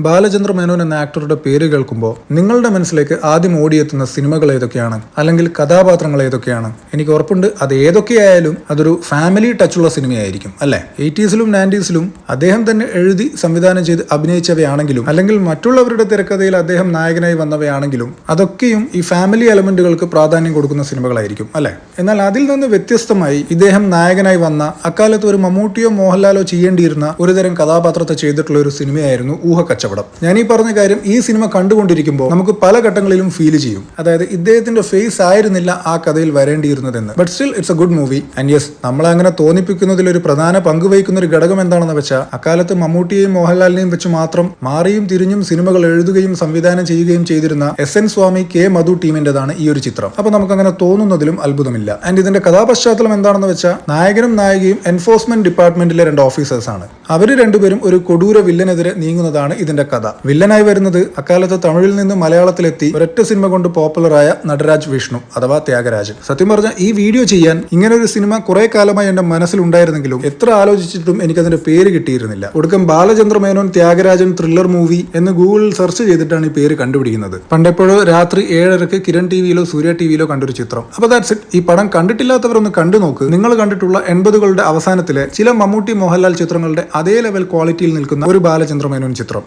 ബാലചന്ദ്ര മേനോൻ എന്ന ആക്ടറുടെ പേര് കേൾക്കുമ്പോൾ നിങ്ങളുടെ മനസ്സിലേക്ക് ആദ്യം ഓടിയെത്തുന്ന സിനിമകൾ ഏതൊക്കെയാണ്, അല്ലെങ്കിൽ കഥാപാത്രങ്ങൾ ഏതൊക്കെയാണ്? എനിക്ക് ഉറപ്പുണ്ട് അത് ഏതൊക്കെയായാലും അതൊരു ഫാമിലി ടച്ചുള്ള സിനിമയായിരിക്കും അല്ലെ. 80s-ലും 90s-ലും അദ്ദേഹം തന്നെ എഴുതി സംവിധാനം ചെയ്ത് അഭിനയിച്ചവയാണെങ്കിലും, അല്ലെങ്കിൽ മറ്റുള്ളവരുടെ തിരക്കഥയിൽ അദ്ദേഹം നായകനായി വന്നവയാണെങ്കിലും, അതൊക്കെയും ഈ ഫാമിലി എലമെന്റുകൾക്ക് പ്രാധാന്യം കൊടുക്കുന്ന സിനിമകളായിരിക്കും അല്ലെ. എന്നാൽ അതിൽ നിന്ന് വ്യത്യസ്തമായി ഇദ്ദേഹം നായകനായി വന്ന, അക്കാലത്ത് ഒരു മമ്മൂട്ടിയോ മോഹൻലാലോ ചെയ്യേണ്ടിയിരുന്ന ഒരുതരം കഥാപാത്രത്തെ ചെയ്തിട്ടുള്ള ഒരു സിനിമയായിരുന്നു ഊഹക്കച്ചവടം. ഞാൻ ഈ പറഞ്ഞ കാര്യം ഈ സിനിമ കണ്ടുകൊണ്ടിരിക്കുമ്പോൾ നമുക്ക് പല ഘട്ടങ്ങളിലും ഫീൽ ചെയ്യും. അതായത് ഇദ്ദേഹത്തിന്റെ ഫേസ് ആയിരുന്നില്ല ആ കഥയിൽ വരേണ്ടിയിരുന്നതെന്ന്. But still it's a good movie. And yes, നമ്മളെ അങ്ങനെ തോന്നിപ്പിക്കുന്നതിൽ ഒരു പ്രധാന പങ്ക് വഹിക്കുന്ന ഒരു ഘടകം എന്താണെന്ന് വെച്ചാൽ, അക്കാലത്ത് മമ്മൂട്ടിയെയും മോഹൻലാലിനെയും വെച്ച് മാത്രം മാറിയും തിരിഞ്ഞും സിനിമകൾ എഴുതുകയും സംവിധാനം ചെയ്യുകയും ചെയ്തിരുന്ന SN സ്വാമി, K മധു ടീമിന്റേതാണ് ഈ ഒരു ചിത്രം. അപ്പൊ നമുക്ക് അങ്ങനെ തോന്നുന്നതിലും അത്ഭുതമില്ല. ആൻഡ് ഇതിന്റെ കഥാപശ്ചാത്തലം എന്താണെന്ന് വെച്ചാൽ, നായകനും നായികയും എൻഫോഴ്സ്മെന്റ് ഡിപ്പാർട്ട്മെന്റിലെ 2 ഓഫീസേഴ്സ് ആണ്. അവര് രണ്ടുപേരും ഒരു കൊടൂര വില്ലനെതിരെ നീങ്ങുന്നതാണ് ഇതിന്റെ കഥ. വില്ലനായി വരുന്നത് അക്കാലത്ത് തമിഴിൽ നിന്ന് മലയാളത്തിലെത്തി ഒരൊറ്റ സിനിമ കൊണ്ട് പോപ്പുലറായ നടരാജ് വിഷ്ണു അഥവാ ത്യാഗരാജൻ. സത്യം പറഞ്ഞാൽ ഈ വീഡിയോ ചെയ്യാൻ ഇങ്ങനെ ഒരു സിനിമ കുറെ കാലമായി എന്റെ മനസ്സിലുണ്ടായിരുന്നെങ്കിലും എത്ര ആലോചിച്ചിട്ടും എനിക്കതിന്റെ പേര് കിട്ടിയിരുന്നില്ല. ഒടുക്കം ബാലചന്ദ്ര മേനോൻ ത്യാഗരാജൻ ത്രില്ലർ മൂവി എന്ന് ഗൂഗിളിൽ സെർച്ച് ചെയ്തിട്ടാണ് ഈ പേര് കണ്ടുപിടിക്കുന്നത്. പണ്ടെപ്പോഴോ രാത്രി 7:30 കിരൺ ടിവിയിലോ സൂര്യ ടിവിയിലോ കണ്ടൊരു ചിത്രം. അപ്പൊ ദാറ്റ്സ് ഇറ്റ്. ഈ പടം കണ്ടിട്ടില്ലാത്തവരൊന്ന് കണ്ടു നോക്ക്. നിങ്ങൾ കണ്ടിട്ടുള്ള 80കളുടെ അവസാനത്തിലെ ചില മമ്മൂട്ടി മോഹൻലാൽ ചിത്രങ്ങളുടെ അതേ ലെവൽ ക്വാളിറ്റിയിൽ നിൽക്കുന്ന ഒരു ബാലചന്ദ്ര മേനോൻ ചിത്രം.